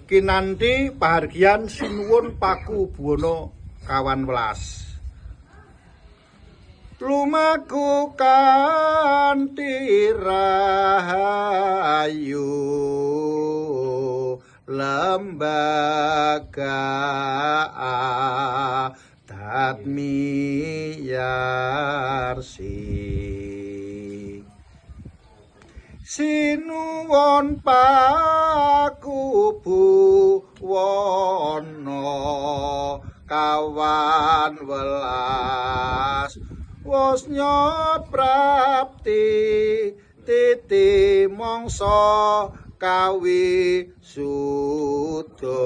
kinanthi pahargyan sinuwun paku buwana kawan welas. Lumaku kanthi rahayu lembaga adat miyarsi sinuwun paku buwana kawan welas wos nyot prapti titi mangsa kawi sudo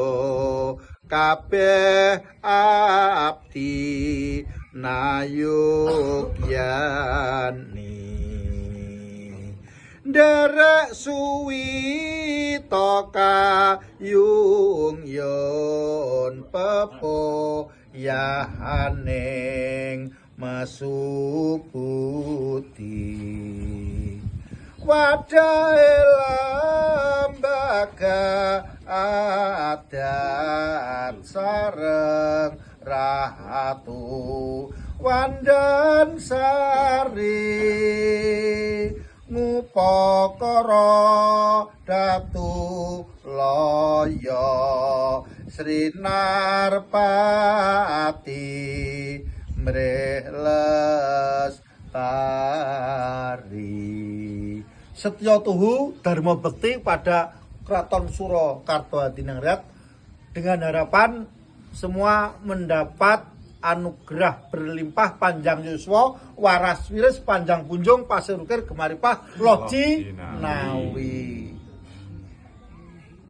kabeh abdi nayogyani derek suwi toka yung yon pepo yahaning masuputi wadahe lembaga adat sareng rahatu wandan sari ngupakara datu loyo Srinar Pati Mrih Lestari. Setya tuhu dharma bekti pada Kraton Surakarta Hadiningrat dengan harapan semua mendapat anugerah berlimpah panjang yuswa waras wiris panjang punjung pasir ukir gemaripah loji nawi.